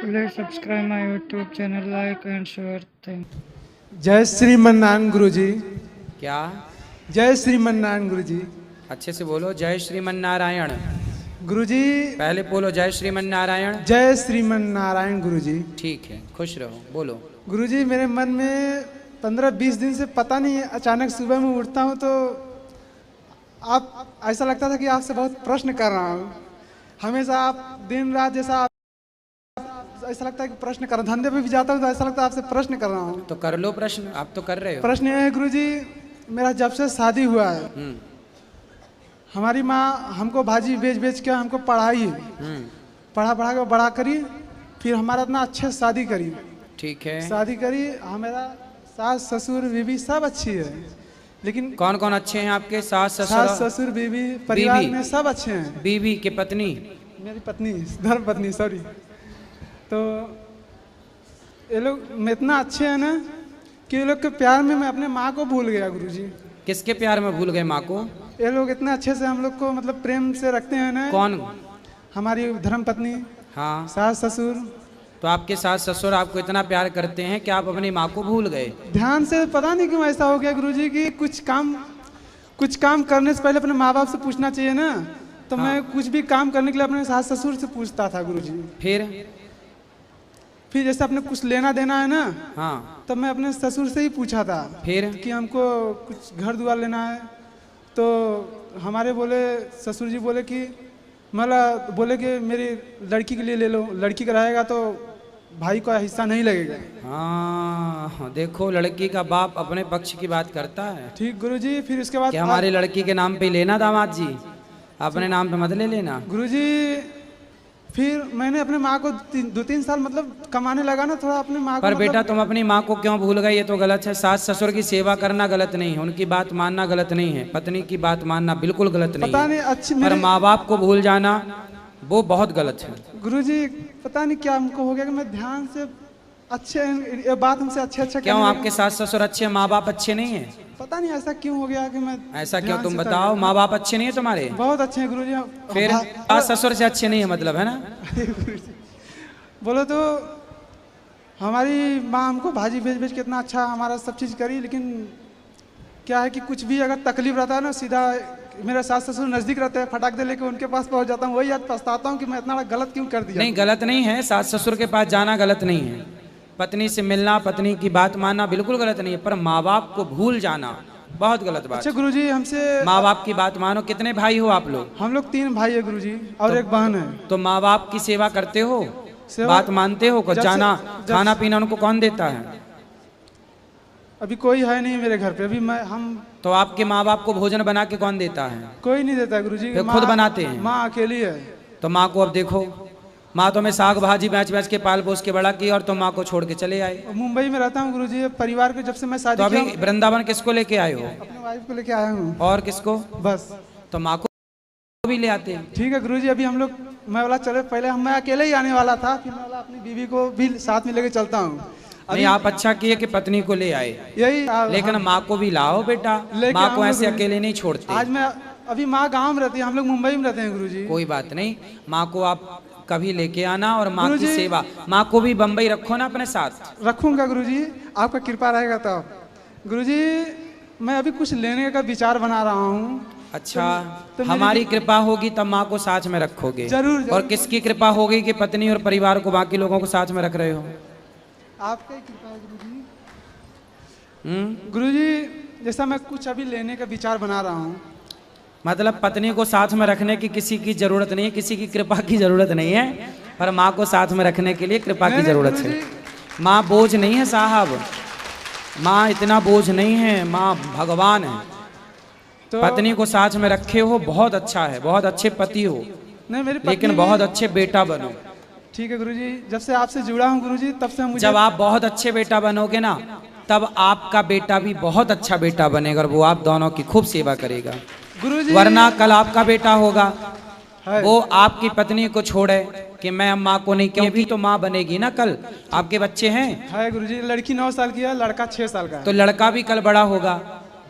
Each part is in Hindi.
Please subscribe my YouTube channel, like and share. Thank you. जय श्रीमन्नारायण गुरुजी। क्या? जय श्रीमन्नारायण गुरुजी। अच्छे से बोलो। जय श्रीमन्नारायण। गुरुजी पहले बोलो जय श्रीमन्नारायण। जय श्रीमन्नारायण गुरुजी। ठीक है, खुश रहो। बोलो। गुरुजी मेरे मन में 15-20 दिन से पता नहीं, अचानक सुबह में उठता हूँ तो आप ऐसा लगता था कि आपसे बहुत प्रश्न कर रहा हूँ। हमेशा आप दिन रात जैसा ऐसा लगता है कि प्रश्न कर रहा हूँ। धंधे पे भी जाता हूँ तो ऐसा लगता है आपसे प्रश्न कर रहा हूँ। तो कर लो प्रश्न, आप तो कर रहे हो। प्रश्न ये है गुरुजी, मेरा जब से शादी हुआ है हमारी माँ हमको भाजी बेच बेच के हमको पढ़ाई, पढ़ा के बड़ा करी, फिर हमारा इतना अच्छे से शादी करी। ठीक है। शादी करी, हमारा सास ससुर बीवी सब अच्छी है, लेकिन कौन कौन अच्छे हैं आपके? सास सास ससुर बीवी परिवार बीवी? में सब अच्छे हैं। बीवी के पत्नी? मेरी पत्नी, धर्म पत्नी, सॉरी। तो ये लोग इतना अच्छे हैं ना कि ये लोग के प्यार में मैं अपने माँ को भूल गया गुरुजी। किसके प्यार में भूल गए माँ को? ये लोग इतने अच्छे से हम लोग को मतलब प्रेम से रखते हैं ना। कौन? हमारी धर्म पत्नी, हाँ। सास ससुर। तो आपके सास ससुर आपको इतना प्यार करते हैं कि आप अपनी माँ को भूल गए? ध्यान से पता नहीं क्यों ऐसा हो गया गुरुजी कि कुछ काम करने से पहले अपने माँ बाप से पूछना चाहिए ना। तो हाँ। मैं कुछ भी काम करने के लिए अपने सास ससुर से पूछता था गुरुजी। फिर जैसे अपने कुछ लेना देना है ना, हाँ, तब मैं अपने ससुर से ही पूछा था फिर कि हमको कुछ घर द्वार लेना है। तो हमारे बोले ससुर जी बोले कि बोले कि मेरी लड़की के लिए ले लो, लड़की का रहेगा तो भाई का हिस्सा नहीं लगेगा। हाँ, देखो लड़की का बाप अपने पक्ष की बात करता है। ठीक गुरुजी। फिर उसके बाद हमारी लड़की के नाम पे लेना दामाद जी, अपने नाम पे मत ले लेना। गुरुजी फिर मैंने अपने माँ को 2-3 साल मतलब कमाने लगा ना थोड़ा अपने माँ को। पर बेटा तुम अपनी माँ को क्यों भूल गए? ये तो गलत है। सास ससुर की सेवा करना गलत नहीं है, उनकी बात मानना गलत नहीं है, पत्नी की बात मानना बिल्कुल गलत नहीं पता है। नहीं अच्छी पर माँ बाप को भूल जाना वो बहुत गलत है। गुरुजी पता नहीं क्या हमको हो गया कि मैं ध्यान से अच्छे ये बात हमसे अच्छे क्यों आपके सास ससुर अच्छे, माँ बाप अच्छे नहीं है? पता नहीं ऐसा क्यों हो गया कि मैं ऐसा क्यों? तुम बताओ। माँ बाप अच्छे नहीं है तुम्हारे? बहुत अच्छे हैं गुरुजी। फिर सास ससुर से अच्छे नहीं है मतलब, है ना? बोलो तो हमारी माँ हमको भाजी भेज भेज के इतना अच्छा हमारा सब चीज़ करी, लेकिन क्या है कि कुछ भी अगर तकलीफ रहता है ना, सीधा मेरा सास ससुर नज़दीक रहते हैं, फटाक दे लेके उनके पास पहुंच जाता हूँ। वही याद पछताता हूँ कि मैं इतना गलत क्यों कर दिया। नहीं, गलत नहीं है, सास ससुर के पास जाना गलत नहीं है। पत्नी से मिलना, पत्नी की बात मानना बिल्कुल गलत नहीं है, पर माँ बाप को भूल जाना बहुत गलत बात। अच्छा गुरुजी हमसे माँ बाप की बात मानो। कितने भाई हो आप लोग? हम लोग 3 भाई है गुरुजी और एक बहन है। तो माँ बाप की सेवा करते हो, बात मानते हो? कुछ जाना खाना पीना उनको कौन देता है? अभी कोई है नहीं मेरे घर पे, अभी हम तो आपके माँ बाप को भोजन बना के कौन देता है? कोई नहीं देता गुरुजी, खुद बनाते हैं। माँ अकेली है। तो माँ को अब देखो, माँ तो मैं साग भाजी बेच बेच के पाल पोस के बड़ा की और तुम माँ को छोड़ के चले आए। मुंबई में रहता हूँ गुरुजी, परिवार के जब से मैं शादी तो अभी किया। वृंदावन किसको लेके आए हो? अपने वाइफ को लेके आया हूँ। और किसको? बस। तो माँ को भी ले आते हैं। ठीक है गुरुजी। अभी हम लोग मैं वाला चले, पहले मैं अकेले ही आने वाला था, फिर मैं वाला अपनी बीवी को भी साथ में लेके चलता हूँ। नहीं, आप अच्छा किए कि पत्नी को ले आए, यही लेकिन माँ को भी लाओ बेटा। माँ को ऐसे अकेले नहीं छोड़ते। आज मैं अभी माँ गाँव में रहती है, हम लोग मुंबई में रहते हैं गुरुजी। कोई बात नहीं, माँ को आप कभी लेके आना और माँ की सेवा। माँ को भी बम्बई रखो ना अपने साथ। रखूंगा गुरुजी, आपका कृपा रहेगा तब। गुरुजी मैं अभी कुछ लेने का विचार बना रहा हूँ। अच्छा, तो हमारी कृपा होगी तब माँ को साथ में रखोगे? जरूर। और किसकी कृपा होगी कि पत्नी और परिवार को, बाकी लोगों को साथ में रख रहे हो? आपका ही कृपा है गुरुजी। गुरुजी जैसा मैं कुछ अभी लेने का विचार बना रहा हूँ। मतलब पत्नी को साथ में रखने की किसी की जरूरत नहीं है, किसी की कृपा की जरूरत नहीं है, पर माँ को साथ में रखने के लिए कृपा की जरूरत है। माँ बोझ नहीं है साहब, माँ इतना बोझ नहीं है, माँ भगवान है। तो पत्नी को साथ में रखे हो बहुत अच्छा है, बहुत अच्छे पति हो। नहीं मेरी लेकिन बहुत अच्छे बेटा बनो। ठीक है गुरुजी, जब से आपसे जुड़ा हूँ गुरुजी तब से मुझे। जब आप बहुत अच्छे बेटा बनोगे ना, तब आपका बेटा भी बहुत अच्छा बेटा बनेगा और वो आप दोनों की खूब सेवा करेगा गुरुजी। वरना कल आपका बेटा होगा, वो आपकी पत्नी को छोड़े कि मैं माँ को नहीं, क्यों भी तो माँ बनेगी ना कल। आपके बच्चे हैं? है गुरुजी, लड़की 9 साल की है, लड़का 6 साल का है। तो लड़का भी कल बड़ा होगा,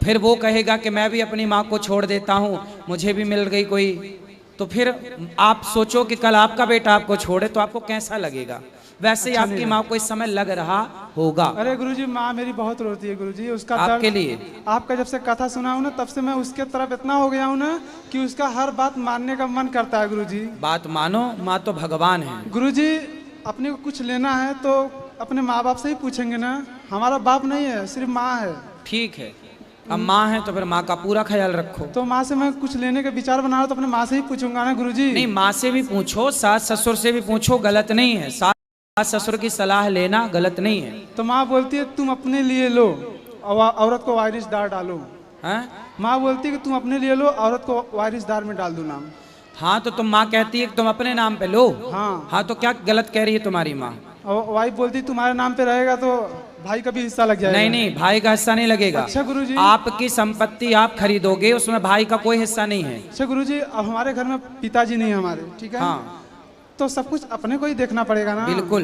फिर वो कहेगा कि मैं भी अपनी माँ को छोड़ देता हूँ, मुझे भी मिल गई कोई। तो फिर आप सोचो कि कल आपका बेटा आपको छोड़े तो आपको कैसा लगेगा? वैसे ही अच्छा आपकी नहीं माँ को इस समय लग रहा होगा। अरे गुरुजी, माँ मेरी बहुत रोती है गुरुजी, उसका आपके दर्द। लिए आपका जब से कथा सुना हूँ ना, तब से मैं उसके तरफ इतना हो गया हूँ ना कि उसका हर बात मानने का मन करता है गुरुजी। बात मानो, माँ तो भगवान है। गुरुजी, अपने को कुछ लेना है तो अपने माँ बाप से ही पूछेंगे ना, हमारा बाप नहीं है, सिर्फ माँ है। ठीक है, अब माँ है तो फिर माँ का पूरा ख्याल रखो। तो माँ से मैं कुछ लेने के विचार बना रहा हूं, तो अपने माँ से ही पूछूंगा ना गुरुजी। नहीं, माँ से भी पूछो, सास ससुर से भी पूछो, गलत नहीं है। सास ससुर की सलाह लेना गलत नहीं है। तो माँ बोलती है तुम अपने लिए लो, औरत को वारिसदार डालो। हैं? माँ बोलती है कि तुम अपने लिए लो, औरत को वारिसदार में डाल दो नाम। हाँ तो तुम माँ कहती है कि तुम अपने नाम पे लो। हाँ। हाँ तो क्या गलत कह रही है तुम्हारी माँ? और वाइफ बोलती तुम्हारे नाम पे रहेगा तो भाई का भी हिस्सा लग जाएगा। नहीं नहीं, भाई का हिस्सा नहीं लगेगा। अच्छा गुरुजी। आपकी संपत्ति आप खरीदोगे, उसमें भाई का कोई हिस्सा नहीं है। अच्छा गुरुजी, अब हमारे घर में पिताजी नहीं है हमारे, ठीक है। हाँ तो सब कुछ अपने को ही देखना पड़ेगा ना। बिल्कुल।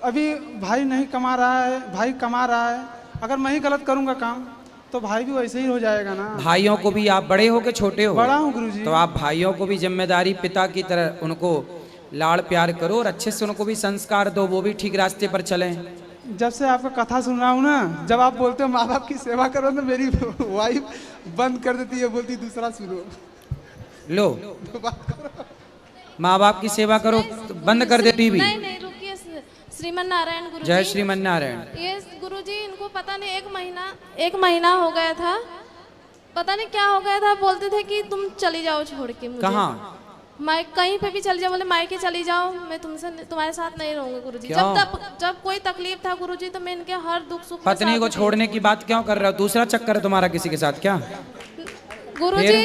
अभी भाई नहीं कमा रहा है, भाई कमा रहा है, अगर मैं ही गलत करूंगा काम तो भाई भी वैसे ही हो जाएगा ना। भाइयों को भी, आप बड़े हो के छोटे हो? बड़ा हूँ गुरुजी। तो आप भाइयों को भी जिम्मेदारी पिता की तरह उनको लाड़ प्यार करो और अच्छे से उनको भी संस्कार दो, वो भी ठीक रास्ते पर चलें। जब से आपका कथा सुन रहा हूँ ना, जब आप बोलते हो माँ बाप की सेवा करो ना, मेरी वाइफ बंद कर देती है, बोलती दूसरा सुनो। लो माँ बाप की सेवा करो तो बंद कर दे टीवी। नहीं नहीं रुकिए, श्रीमन नारायण गुरुजी। जय श्रीमन नारायण। ये गुरुजी, इनको पता नहीं एक महीना हो गया था, पता नहीं क्या हो गया था, बोलते थे कि तुम चली जाओ छोड़ के मुझे। कहाँ? मैं कहीं पे भी चली जाओ, बोले मायके चली जाओ, मैं तुम्हारे साथ नहीं रहूंगा गुरुजी। क्यों? जब कोई तकलीफ था गुरुजी तो मैं इनके हर दुख सुख में पत्नी साथ को थी। छोड़ने की बात क्यों कर रहे हो? दूसरा चक्कर है तुम्हारा किसी के साथ क्या? गुरुजी,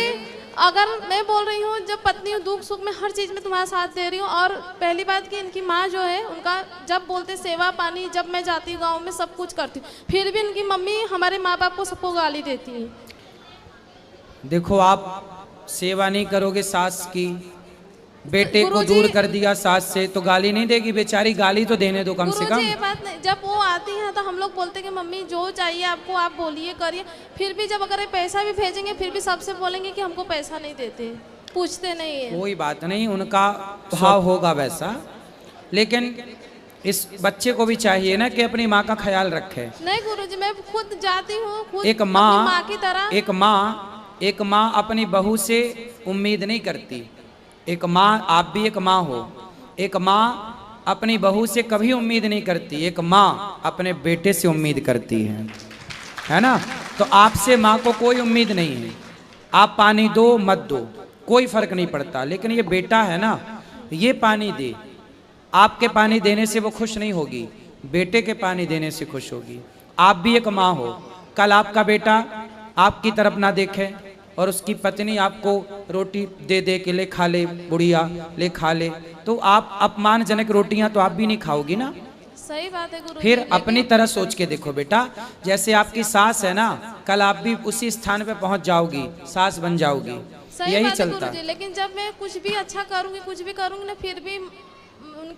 अगर मैं बोल रही हूँ जब पत्नी दुख सुख में हर चीज में तुम्हारा साथ दे रही हूँ, और पहली बात कि इनकी माँ जो है उनका जब बोलते सेवा पानी, जब मैं जाती हूँ गाँव में सब कुछ करती हूँ, फिर भी इनकी मम्मी हमारे माँ बाप को सबको गाली देती है। देखो आप सेवा नहीं करोगे सास की, बेटे को गुरुजी- दूर कर दिया सास से, तो गाली नहीं देगी बेचारी? गाली तो देने दो कम से गुरुजी, ये कम। बात नहीं, जब वो आती है तो हम लोग बोलते कि मम्मी जो चाहिए आपको आप बोलिए करिए, फिर भी जब अगर ये पैसा भी भेजेंगे फिर भी सबसे बोलेंगे कि हमको पैसा नहीं देते, पूछते नहीं है। कोई बात नहीं, उनका भाव होगा वैसा, लेकिन इस बच्चे को भी चाहिए ना कि अपनी माँ का ख्याल रखे। नहीं गुरुजी, मैं खुद जाती हूँ, खुद एक अपनी माँ माँ की तरह। एक माँ अपनी बहू से उम्मीद नहीं करती। एक माँ, आप भी एक माँ हो, एक माँ अपनी बहू से कभी उम्मीद नहीं करती, एक माँ अपने बेटे से उम्मीद करती है ना? तो आपसे माँ को कोई उम्मीद नहीं है, आप पानी दो मत दो कोई फर्क नहीं पड़ता, लेकिन ये बेटा है ना, ये पानी दे, आपके पानी देने से वो खुश नहीं होगी, बेटे के पानी देने से खुश होगी। आप भी एक माँ हो, कल आपका बेटा आपकी तरफ ना देखे और उसकी पत्नी आपको रोटी दे दे के ले खा ले, बुढ़िया ले खा ले, तो आप अपमानजनक रोटियां तो आप भी नहीं खाओगी ना। सही बात है गुरुजी। फिर लेकिन- अपनी तरह सोच के देखो बेटा, जैसे आपकी सास है ना, कल आप भी उसी स्थान पे पहुंच जाओगी, सास बन जाओगी, सही यही बात है चलता गुरुजी, लेकिन जब मैं कुछ भी अच्छा करूंगी, कुछ भी करूंगी ना, फिर भी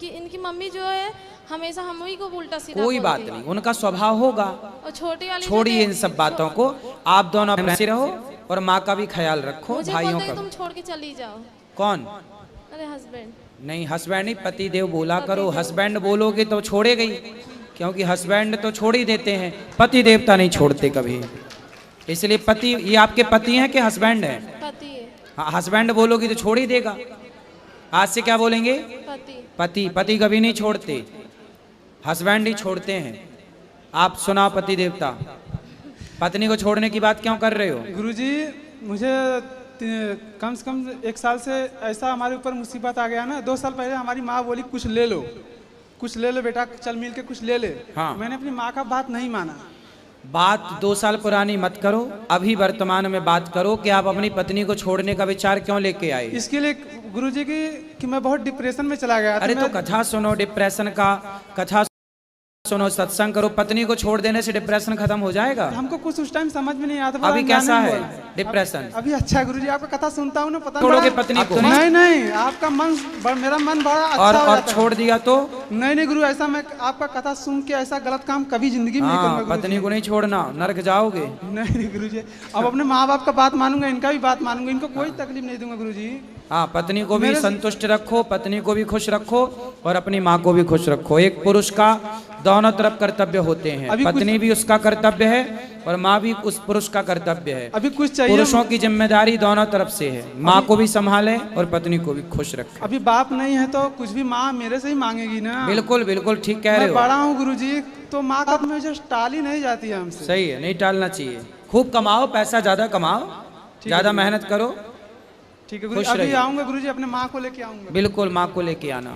इनकी मम्मी जो है हमेशा हम ही को उल्टा सीधा कोई बात बोलती है। नहीं, उनका स्वभाव होगा। और छोटी वाली छोड़िए इन सब बातों को, आप दोनों अपने से रहो और माँ का भी ख्याल रखो, मुझे भाइयों बोलते का हैं भी। तुम छोड़ के चली जाओ। कौन? अरे हस्बैंड। नहीं, हस्बैंड नहीं, पति देव बोला करो। हस्बैंड बोलोगे तो छोड़े गई, क्योंकि हस्बैंड तो छोड़ ही देते हैं, पति देवता नहीं छोड़ते कभी। इसलिए पति, ये आपके पति हैं कि हस्बैंड है? पति है। हाँ, हस्बैंड बोलोगी तो छोड़ ही देगा। आज से क्या बोलेंगे? पति। पति। पति कभी नहीं छोड़ते, हस्बैंड ही छोड़ते हैं। आप सुनाओ पति देवता, पत्नी को छोड़ने की बात क्यों कर रहे हो? गुरुजी, मुझे कम से कम 1 साल से ऐसा हमारे ऊपर मुसीबत आ गया ना। 2 साल पहले हमारी माँ बोली कुछ ले लो, कुछ ले लो बेटा, चल मिल के कुछ ले ले। हाँ। मैंने अपनी माँ का बात नहीं माना। बात 2 साल पुरानी मत करो, अभी वर्तमान में बात करो कि आप अपनी पत्नी को छोड़ने का विचार क्यों लेके आए। इसके लिए गुरुजी कि मैं बहुत डिप्रेशन में चला गया था। अरे तो मैं- कथा सुनो, डिप्रेशन का कथा सुनो, सत्संग करो, पत्नी को छोड़ देने से डिप्रेशन खत्म हो जाएगा? हमको कुछ उस टाइम समझ में नहीं आता था। अभी कैसा है डिप्रेशन? अभी अच्छा है गुरुजी, आपका कथा सुनता हूँ ना, पता छोड़ोगे पत्नी को? नहीं नहीं, आपका मन मेरा मन बड़ा अच्छा हो और जाता है। छोड़ दिया तो? नहीं नहीं गुरु, ऐसा मैं आपका कथा सुन के ऐसा गलत काम कभी जिंदगी में नहीं हाँ, करूंगा। पत्नी को नहीं छोड़ना, नरक जाओगे। नहीं नहीं गुरुजी, अब अपने माँ बाप का बात मानूंगा, इनका भी बात मानूंगा, इनको कोई तकलीफ नहीं दूंगा गुरुजी। हाँ, पत्नी को भी संतुष्ट रखो, पत्नी को भी खुश रखो और अपनी माँ को भी खुश रखो। एक पुरुष का दोनों तरफ कर्तव्य होते हैं, पत्नी भी उसका कर्तव्य है और माँ भी उस पुरुष का कर्तव्य है। अभी कुछ चाहिए, पुरुषों की जिम्मेदारी दोनों तरफ से है, माँ को भी संभाले और पत्नी को भी खुश रखे। अभी बाप नहीं है तो कुछ भी माँ मेरे से ही मांगेगी ना। बिल्कुल बिल्कुल ठीक कह रहे मैं हो। बड़ा हूँ गुरुजी, तो माँ का मुझे टाल ही नहीं जाती है हमसे। सही है, नहीं टालना चाहिए। खूब कमाओ, पैसा ज्यादा कमाओ, ज्यादा मेहनत करो। ठीक है गुरुजी, अभी आऊंगा गुरुजी, अपने माँ को लेके आऊंगा। बिल्कुल, माँ को लेके आना।